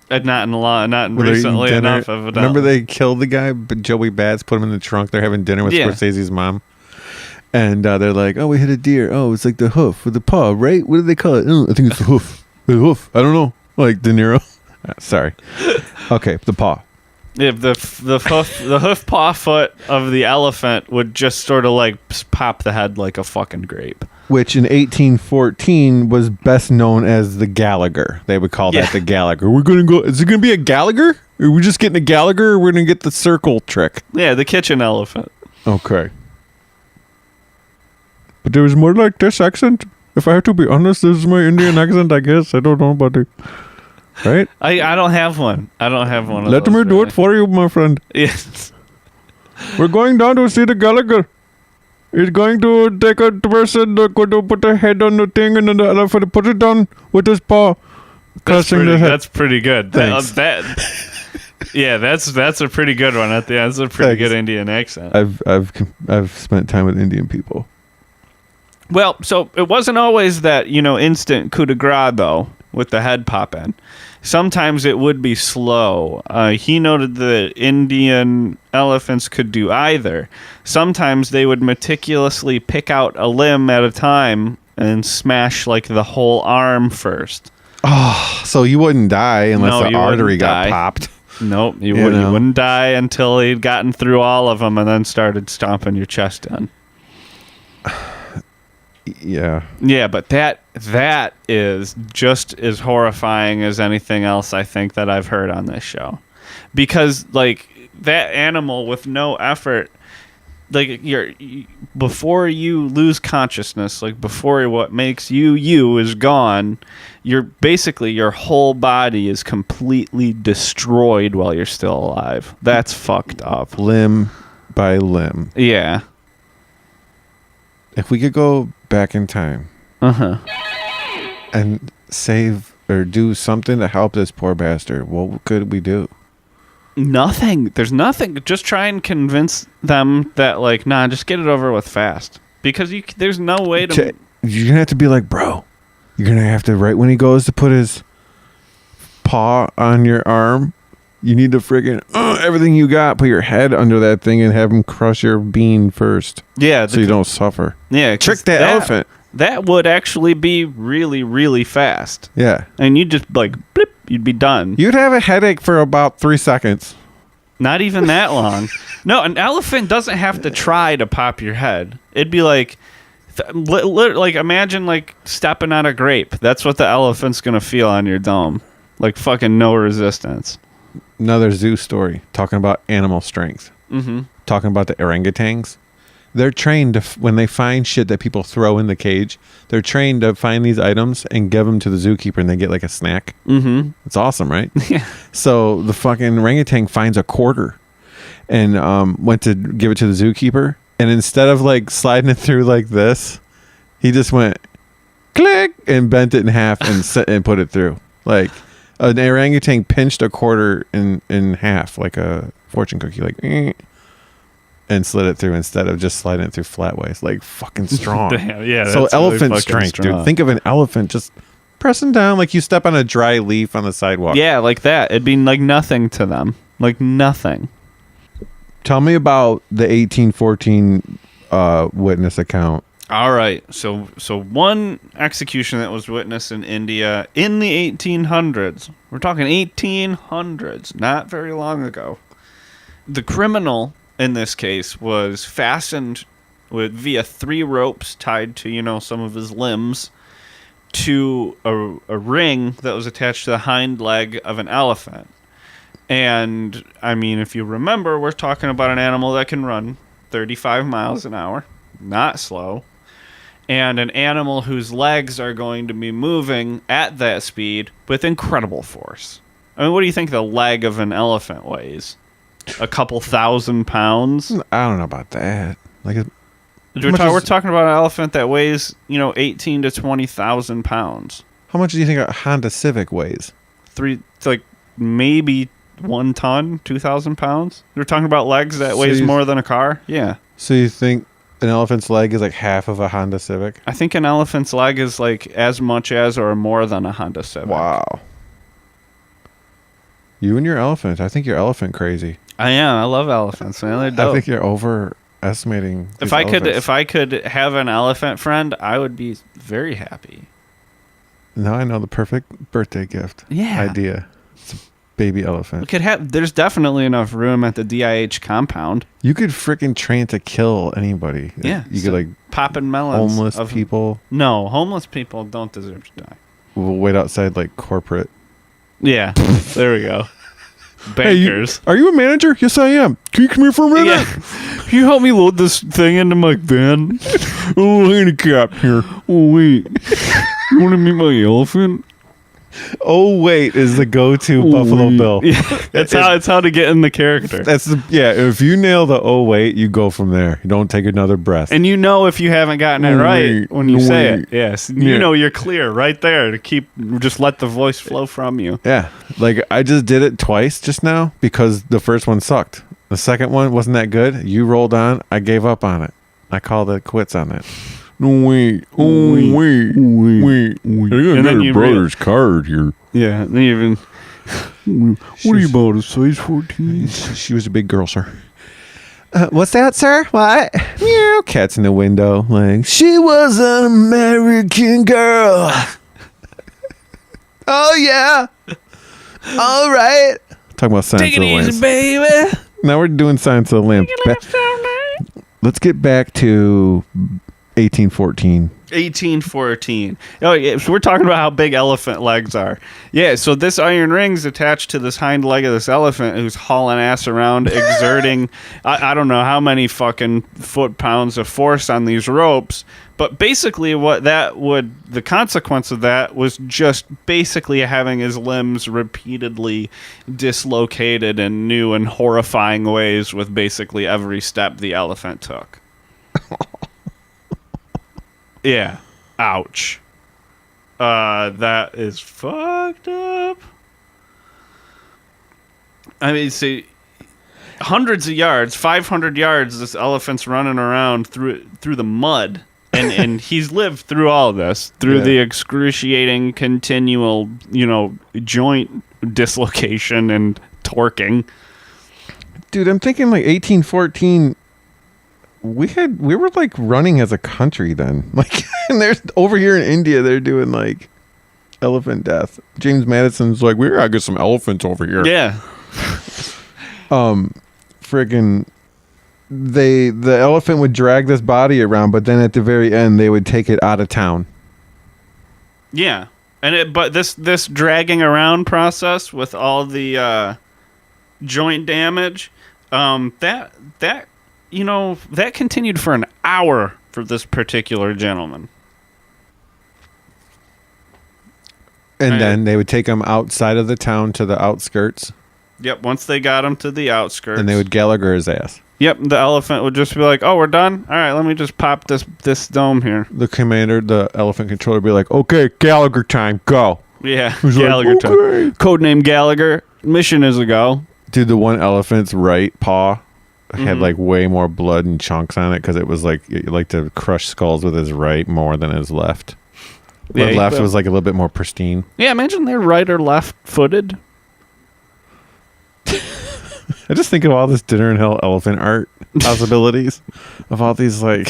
Not recently enough of it. Remember they killed the guy, but Joey Bats put him in the trunk. They're having dinner with Scorsese's mom. And they're like, oh, we hit a deer. Oh, it's like the hoof with the paw, right? What do they call it? Oh, I think it's the hoof. The hoof. I don't know. Like De Niro. Sorry. Okay, the paw. Yeah, the hoof paw foot of the elephant would just sort of like pop the head like a fucking grape. Which in 1814 was best known as the Gallagher. They would call that the Gallagher. We're gonna go. Is it gonna be a Gallagher? Are we just getting a Gallagher? Or we're gonna get the circle trick. Yeah, the kitchen elephant. Okay. But there was more like this accent. If I have to be honest, this is my Indian accent, I guess. I don't know about it. Right? I don't have one. Let me do it for you, my friend. Yes. We're going down to see the Gallagher. He's going to take a person, going to put a head on the thing, and then the elephant put it down with his paw. crushing the head. That's pretty good. Thanks. Yeah, that's a pretty good one at the end. That's a pretty Thanks. good Indian accent. I've spent time with Indian people. Well, so it wasn't always that, instant coup de grace, though, with the head pop in. Sometimes it would be slow. He noted that Indian elephants could do either. Sometimes they would meticulously pick out a limb at a time and smash, like, the whole arm first. Oh, so you wouldn't die unless the artery got popped. Nope, you wouldn't die until he'd gotten through all of them and then started stomping your chest in. Yeah. Yeah, but that is just as horrifying as anything else I think that I've heard on this show. Because, like, that animal with no effort, like, before you lose consciousness, like, before what makes you is gone, your whole body is completely destroyed while you're still alive. That's fucked up. Limb by limb. Yeah. If we could go back in time and save or do something to help this poor bastard, what could we do? Nothing. There's nothing. Just try and convince them that, like, nah, just get it over with fast. Because there's no way to... You're going to have to be like, bro, you're going to have to, right when he goes to put his paw on your arm, you need to friggin' everything you got, put your head under that thing and have him crush your bean first. Yeah. So you don't suffer. Yeah. Trick that elephant. That would actually be really, really fast. Yeah. And you'd just, like, blip, you'd be done. You'd have a headache for about 3 seconds. Not even that long. No, an elephant doesn't have to try to pop your head. It'd be like, like, imagine, like, stepping on a grape. That's what the elephant's going to feel on your dome. Like, fucking no resistance. Another zoo story talking about animal strength. Mm-hmm. Talking about the orangutans. They're trained to, when they find shit that people throw in the cage, they're trained to find these items and give them to the zookeeper and they get like a snack. Mm-hmm. It's awesome, right? Yeah. So the fucking orangutan finds a quarter and went to give it to the zookeeper. And instead of like sliding it through like this, he just went click and bent it in half and put it through. Like an orangutan pinched a quarter in half like a fortune cookie, like and slid it through instead of just sliding it through flat ways. Like fucking strong. Damn, yeah. So that's elephant really strength, strong. dude. Think of an elephant just pressing down like you step on a dry leaf on the sidewalk. Yeah, like that. It'd be like nothing to them. Like nothing. Tell me about the 1814 witness account. All right. So one execution that was witnessed in India in the 1800s. We're talking 1800s, not very long ago. The criminal in this case was fastened via 3 ropes tied to, some of his limbs to a ring that was attached to the hind leg of an elephant. And, I mean, if you remember, we're talking about an animal that can run 35 miles an hour, not slow, and an animal whose legs are going to be moving at that speed with incredible force. I mean, what do you think the leg of an elephant weighs? A couple 1,000 pounds? I don't know about that. Like, we're talking about an elephant that weighs, 18 to 20,000 pounds. how much do you think a Honda Civic weighs? Maybe 1 ton, 2,000 pounds. We're talking about legs that weighs more than a car. Yeah. So you think an elephant's leg is like half of a Honda Civic? I think an elephant's leg is like as much as or more than a Honda Civic. Wow. You and your elephant. I think you're elephant crazy. I am. I love elephants, man. They're dope. I think you're overestimating. If I could have an elephant friend, I would be very happy. Now I know the perfect birthday gift idea. It's a baby elephant. There's definitely enough room at the DIH compound. You could freaking train to kill anybody. Yeah. You could like popping melons. homeless people. No, homeless people don't deserve to die. We'll wait outside like corporate. Yeah. There we go. Bankers. Hey, are you a manager? Yes, I am. Can you come here for a minute? Yeah. Can you help me load this thing into my van? Oh, handicap here. Oh, wait. You want to meet my elephant? Oh wait, is the go-to Buffalo Bill. Yeah, it's how to get in the character. If you nail the oh wait, you go from there. You don't take another breath. And you know if you haven't gotten it right when you say it. Yes. You know you're clear right there to just let the voice flow from you. Yeah. Like I just did it twice just now because the first one sucked. The second one wasn't that good. You rolled on. I gave up on it. I called it quits on it. Wait. And then you brother's card here. Yeah. Then you even. What are you about, a size 14? She was a big girl, sir. What's that, sir? What? Meow. Cat's in the window. Like, she was an American girl. Oh, yeah. All right. Talking about Science of the Lambs. baby. Now we're doing Science of the Lambs. Let's get back to 1814. 1814. Oh, yeah. So we're talking about how big elephant legs are. Yeah. So this iron ring's attached to this hind leg of this elephant who's hauling ass around, exerting I don't know how many fucking foot-pounds of force on these ropes. But basically, the consequence of that was just basically having his limbs repeatedly dislocated in new and horrifying ways with basically every step the elephant took. Yeah. Ouch. That is fucked up. I mean, see, hundreds of yards, 500 yards, this elephant's running around through the mud. And he's lived through all of this, through the excruciating, continual, joint dislocation and torquing. Dude, I'm thinking like 1814. We were like running as a country then. Like, and there's over here in India, they're doing like elephant death. James Madison's like, we gotta get some elephants over here. Yeah. Friggin'. The elephant would drag this body around, but then at the very end they would take it out of town. Yeah, but this dragging around process with all the joint damage, that continued for an hour for this particular gentleman. And then they would take him outside of the town to the outskirts. Yep, once they got him to the outskirts, and they would Gallagher his ass. Yep, the elephant would just be like, "Oh, we're done. All right, let me just pop this dome here." The commander, the elephant controller, would be like, "Okay, Gallagher time, go." Yeah, He's Gallagher like, okay. time. Codename Gallagher. Mission is a go. Dude, the one elephant's right paw had like way more blood and chunks on it because it was like he liked to crush skulls with his right more than his left. The left was like a little bit more pristine. Yeah, imagine they're right or left-footed. I just think of all this Dinner in Hell elephant art possibilities of all these, like,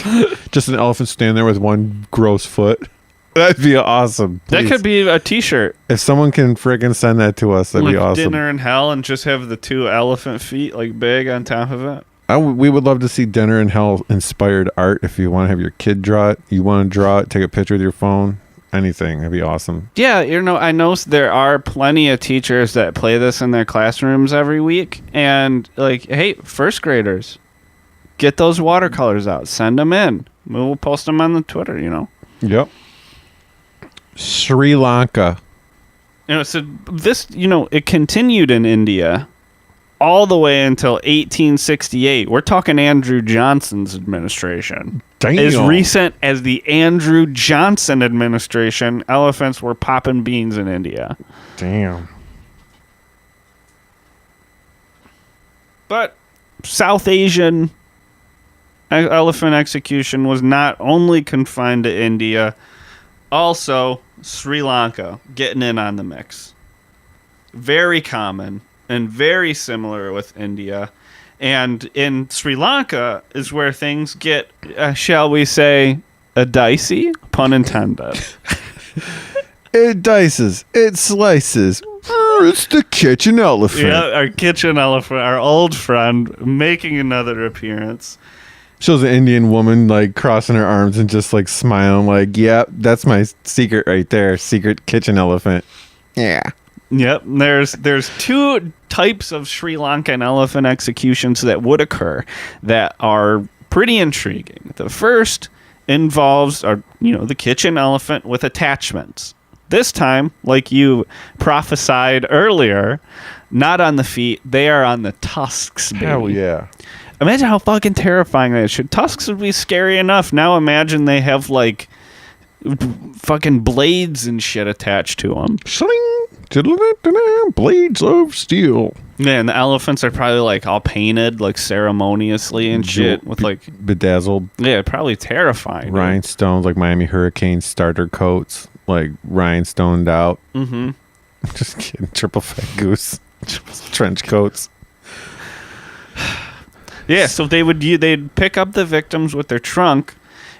just an elephant standing there with one gross foot. That'd be awesome. Please. That could be a t-shirt. If someone can friggin' send that to us, that'd be awesome. Dinner in Hell and just have the two elephant feet, like, big on top of it. We would love to see Dinner in Hell inspired art. If you want to have your kid draw it, you want to draw it, take a picture with your phone, anything. That'd be awesome. Yeah, I know there are plenty of teachers that play this in their classrooms every week. And, like, hey, first graders, get those watercolors out. Send them in. We'll post them on the Twitter, Yep. Sri Lanka. So this, it continued in India all the way until 1868. We're talking Andrew Johnson's administration. Damn. As recent as the Andrew Johnson administration, elephants were popping beans in India. Damn. But South Asian elephant execution was not only confined to India, also Sri Lanka getting in on the mix. Very common and very similar with India. And in Sri Lanka is where things get, shall we say, dicey, pun intended. It dices. It slices. It's the kitchen elephant. Yeah, our kitchen elephant, our old friend, making another appearance. Shows an Indian woman like crossing her arms and just like smiling like, yeah, that's my secret right there. Secret kitchen elephant. Yeah. Yep. There's two types of Sri Lankan elephant executions that would occur that are pretty intriguing. The first involves the kitchen elephant with attachments. This time, like you prophesied earlier, not on the feet, they are on the tusks, baby. Hell yeah. Imagine how fucking terrifying that should. Tusks would be scary enough. Now imagine they have like fucking blades and shit attached to them. Sling, blades of steel. Yeah, and the elephants are probably like all painted like ceremoniously and shit with like bedazzled. Yeah, probably terrifying. Dude. Rhinestones, like Miami Hurricane starter coats, like rhinestoned out. Mm-hmm. Just kidding. Triple fat goose. Trench coats. Yeah, so they'd pick up the victims with their trunk,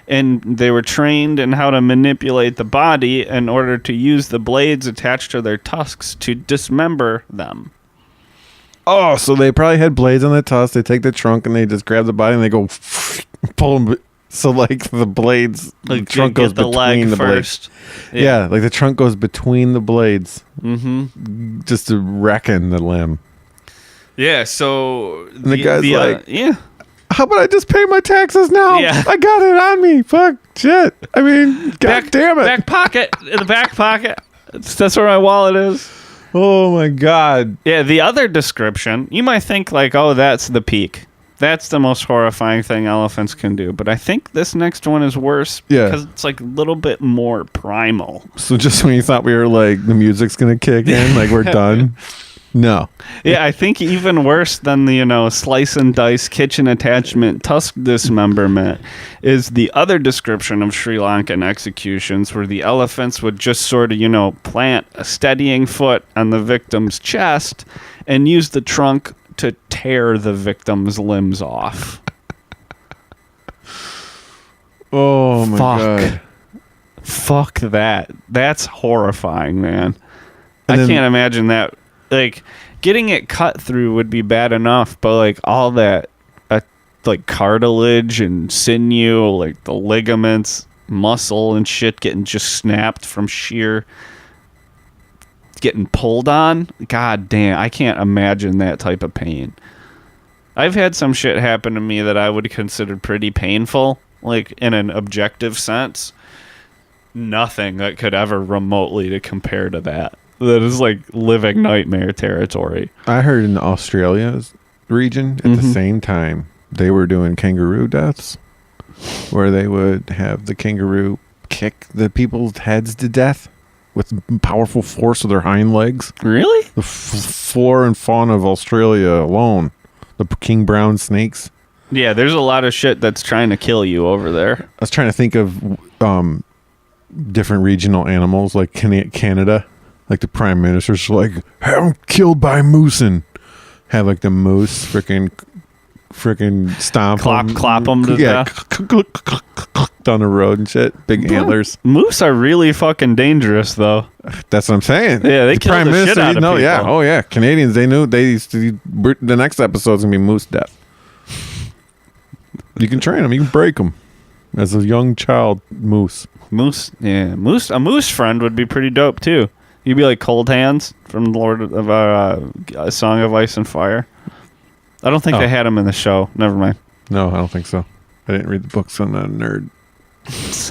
and they were trained in how to manipulate the body in order to use the blades attached to their tusks to dismember them. Oh, so they probably had blades on the tusk. They take the trunk and they just grab the body and they go pull them. So like the blades, Like the trunk goes the leg between the first. blades. Yeah, like the trunk goes between the blades, Just to reckon the limb. Yeah, so the guy's like, yeah. How about I just pay my taxes now? Yeah. I got it on me. Fuck shit. I mean, god damn it. Back pocket, in the back pocket. That's where my wallet is. Oh my god. Yeah, the other description, you might think like, oh, that's the peak. That's the most horrifying thing elephants can do. But I think this next one is worse because it's like a little bit more primal. So just when you thought we were like, the music's going to kick in, like we're done. No. Yeah, I think even worse than the, slice and dice kitchen attachment tusk dismemberment is the other description of Sri Lankan executions where the elephants would just sort of, plant a steadying foot on the victim's chest and use the trunk to tear the victim's limbs off. Oh my god. Fuck that. That's horrifying, man. And I then, can't imagine that. Like, getting it cut through would be bad enough, but like all that like cartilage and sinew, like the ligaments, muscle and shit getting just snapped from sheer getting pulled on. God damn, I can't imagine that type of pain. I've had some shit happen to me that I would consider pretty painful, like in an objective sense. Nothing that could ever remotely to compare to that. That is like living nightmare territory. I heard in Australia's region at the same time they were doing kangaroo deaths, where they would have the kangaroo kick the people's heads to death with powerful force of their hind legs. Really? The flora and fauna of Australia alone, the king brown snakes. Yeah, there's a lot of shit that's trying to kill you over there. I was trying to think of different regional animals like Canada. Like the prime minister's like, have them killed by moose, and have like the moose freaking stomp Clop them to death. Down the road and shit. Big antlers. Moose are really fucking dangerous, though. That's what I'm saying. Yeah, they kill the shit out of people. Yeah, oh yeah. Canadians, they knew they used to. The next episode's gonna be moose death. You can train them. You can break them. As a young child, moose. Yeah, a moose friend would be pretty dope too. You'd be like Cold Hands from Lord of A Song of Ice and Fire. I don't think they had him in the show. Never mind. No, I don't think so. I didn't read the books. I'm not a nerd.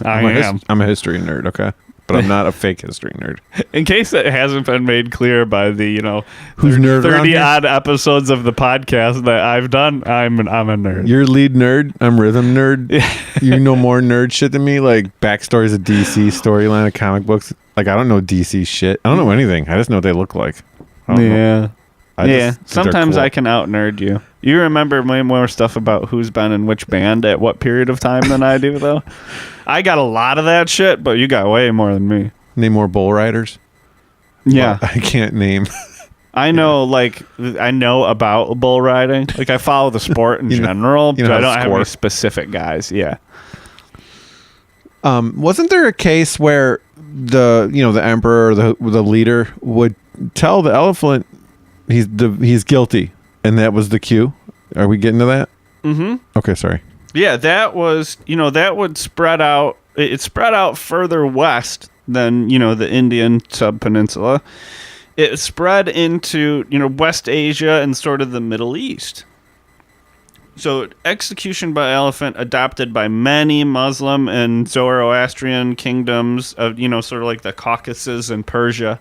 I'm a history nerd, okay? But I'm not a fake history nerd. In case it hasn't been made clear by the, Who's nerd around 30 here? odd episodes of the podcast that I've done, I'm a nerd. You're lead nerd. I'm rhythm nerd. You know more nerd shit than me, like backstories of DC, storyline of comic books. Like, I don't know DC shit. I don't know anything. I just know what they look like. I don't know. Yeah. Sometimes cool. I can out nerd you. You remember way more stuff about who's been in which band at what period of time than I do, though. I got a lot of that shit, but you got way more than me. Name more bull riders. Yeah. Well, I can't name. I know, I know about bull riding. Like, I follow the sport in general, but I don't have any specific guys. Yeah. Wasn't there a case where the emperor or the leader would tell the elephant he's guilty, and that was the cue? Are we getting to that? Mm-hmm. Okay, sorry. Yeah, that was, that would spread out. It spread out further west than, the Indian subpeninsula. It spread into, West Asia and sort of the Middle East. So execution by elephant adopted by many Muslim and Zoroastrian kingdoms of, sort of like the Caucasus and Persia.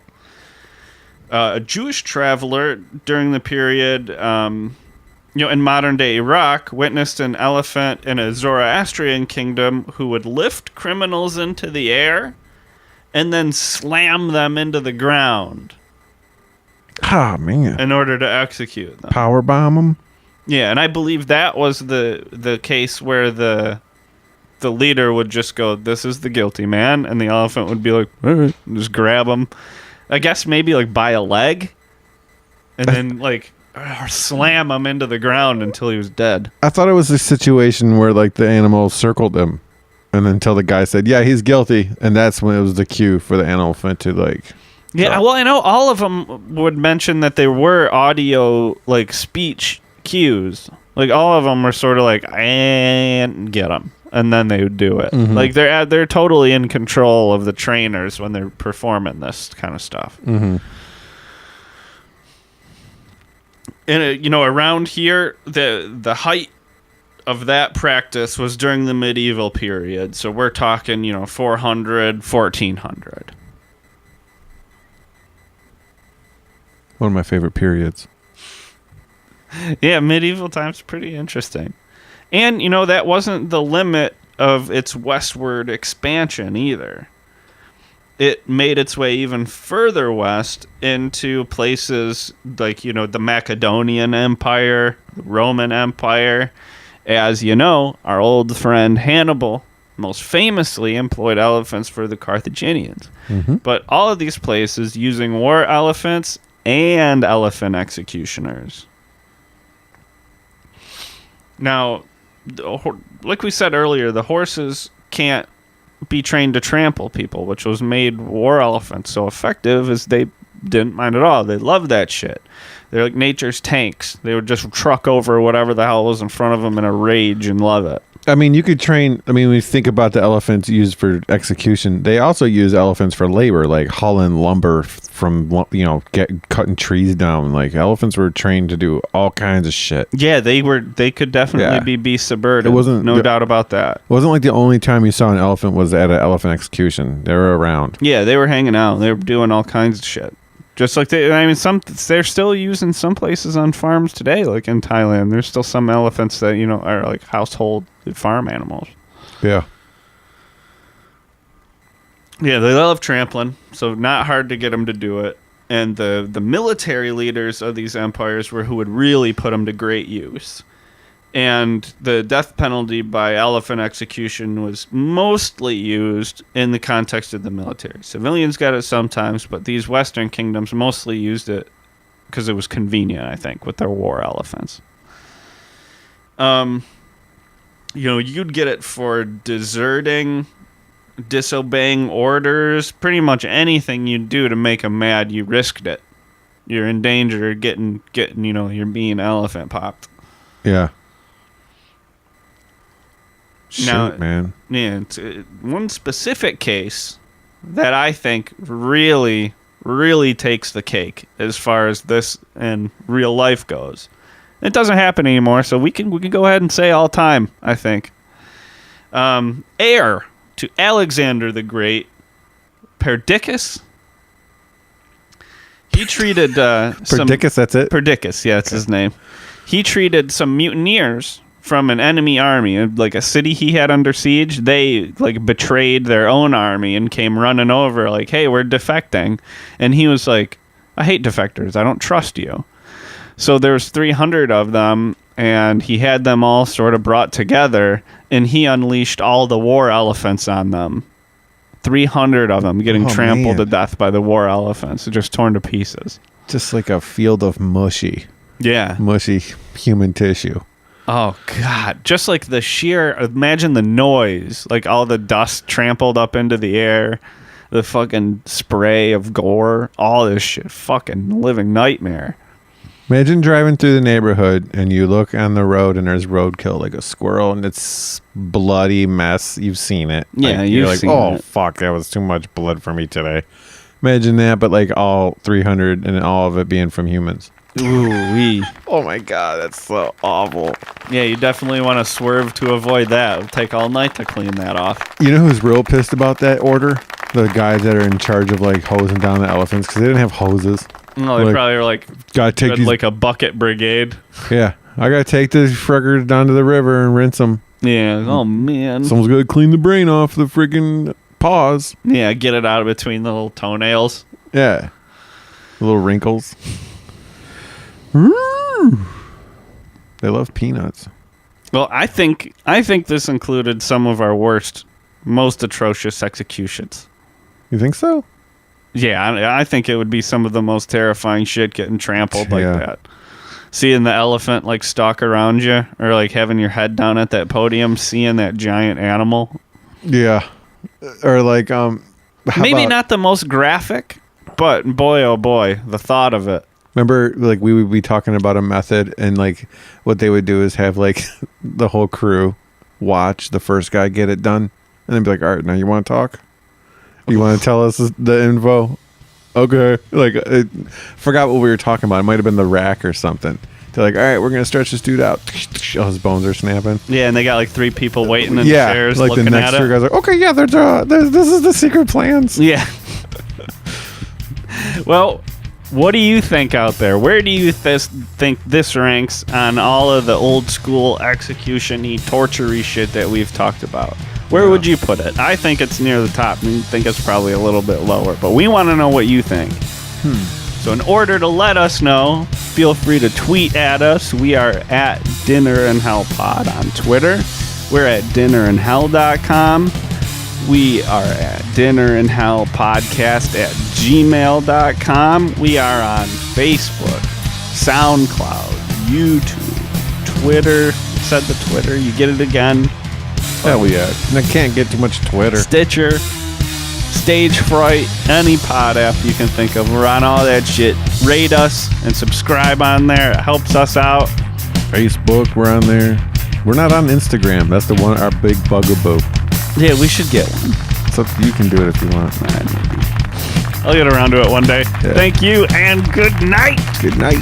A Jewish traveler during the period, in modern-day Iraq, witnessed an elephant in a Zoroastrian kingdom who would lift criminals into the air and then slam them into the ground Oh, man. in order to execute them. Power bomb them? Yeah, and I believe that was the case where the leader would just go, "This is the guilty man," and the elephant would be like, "All right," and just grab him. I guess maybe like by a leg, and then like slam him into the ground until he was dead. I thought it was a situation where like the animal circled him, and then until the guy said, "Yeah, he's guilty," and that's when it was the cue for the elephant to like. Yeah, well, I know all of them would mention that there were audio like speech cues. Like all of them were sort of like, and get them, and then they would do it. Mhm. Like they're totally in control of the trainers when they're performing this kind of stuff. Mm-hmm. And around here, the height of that practice was during the medieval period. So we're talking, 400, 1400. One of my favorite periods. Yeah, medieval times pretty interesting. And, that wasn't the limit of its westward expansion either. It made its way even further west into places like, the Macedonian Empire, the Roman Empire. As you know, our old friend Hannibal most famously employed elephants for the Carthaginians. Mm-hmm. But all of these places using war elephants and elephant executioners. Now, like we said earlier, the horses can't be trained to trample people, which was made war elephants so effective as they didn't mind at all. They loved that shit. They're like nature's tanks. They would just truck over whatever the hell was in front of them in a rage and love it. I mean, you could train. I mean, when you think about the elephants used for execution, they also use elephants for labor, like hauling lumber from, cutting trees down. Like elephants were trained to do all kinds of shit. Yeah, they could definitely Yeah. be beast of burden. It wasn't no doubt about that. It wasn't like the only time you saw an elephant was at an elephant execution. They were around. Yeah, they were hanging out. They were doing all kinds of shit. Just like they're still using some places on farms today, like in Thailand. There's still some elephants that, are like household farm animals. Yeah. Yeah, they love trampling, so not hard to get them to do it. And the military leaders of these empires were who would really put them to great use. And the death penalty by elephant execution was mostly used in the context of the military. Civilians got it sometimes, but these Western kingdoms mostly used it because it was convenient, I think, with their war elephants. You'd get it for deserting, disobeying orders, pretty much anything you'd do to make them mad, you risked it. You're in danger of getting you're being elephant popped. Yeah. Now, Shoot, man. Yeah, it's one specific case that I think really, really takes the cake as far as this and real life goes. It doesn't happen anymore, so we can go ahead and say all time, I think. Heir to Alexander the Great, Perdiccas. He treated Perdiccas, that's it? Perdiccas, yeah, that's his name. He treated some mutineers from an enemy army, like a city he had under siege. They like betrayed their own army and came running over like, "Hey, we're defecting." And he was like, "I hate defectors. I don't trust you." So there's 300 of them, and he had them all sort of brought together, and he unleashed all the war elephants on them. 300 of them getting trampled to death by the war elephants, just torn to pieces. Just like a field of mushy human tissue. Oh, God. Just like the sheer, imagine the noise, like all the dust trampled up into the air, the fucking spray of gore, all this shit. Fucking living nightmare. Imagine driving through the neighborhood and you look on the road and there's roadkill, like a squirrel, and it's bloody mess. You've seen it. Yeah, you're like, seen oh, it. fuck, that was too much blood for me today. Imagine that, but like all 300 and all of it being from humans. Ooh-wee. Oh my god, that's so awful. Yeah, you definitely want to swerve to avoid that. It'll take all night to clean that off. You know who's real pissed about that order? The guys that are in charge of like hosing down the elephants because they didn't have hoses. No, they Like, probably were like, Gotta take these. like a bucket brigade. Yeah, I gotta take these friggers down to the river and rinse them. Yeah. Oh, man. Someone's gotta clean the brain off the freaking paws. Yeah, get it out of between the little toenails. Yeah, little wrinkles. They love peanuts. Well, I think this included some of our worst, most atrocious executions. You think so? Yeah, I think it would be some of the most terrifying shit getting trampled like Yeah. that. Seeing the elephant like stalk around you, or like having your head down at that podium, seeing that giant animal. Yeah, or like Maybe not the most graphic, but boy, oh boy, the thought of it. Remember, like we would be talking about a method, and like what they would do is have like the whole crew watch the first guy get it done, and then be like, "All right, now you want to talk? You want to tell us the info?" Okay. Like, I forgot what we were talking about. It might have been the rack or something. They're like, "All right, we're gonna stretch this dude out." Oh, his bones are snapping. Yeah, and they got like 3 people waiting in Yeah, chairs like looking the next at three it. guys are like, "Okay, yeah, there's this is the secret plans." Yeah. Well, what do you think out there? Where do you think this ranks on all of the old school execution-y, torture-y shit that we've talked about? Where would you put it? I think it's near the top. I think it's probably a little bit lower, but we want to know what you think. So in order to let us know, feel free to tweet at us. We are at Dinner and Hell Pod on Twitter. We're at dinnerandhell.com. We are at dinnerandhellpodcast@gmail.com. We are on Facebook, SoundCloud, YouTube, Twitter. Said the Twitter. You get it again. Hell yeah. And I can't get too much Twitter. Stitcher, Stage Fright, any pod app you can think of. We're on all that shit. Rate us and subscribe on there. It helps us out. Facebook, we're on there. We're not on Instagram. That's the one, our big bugaboo. Yeah, we should get one. So you can do it if you want. I'll get around to it one day. Yeah. Thank you and good night. Good night.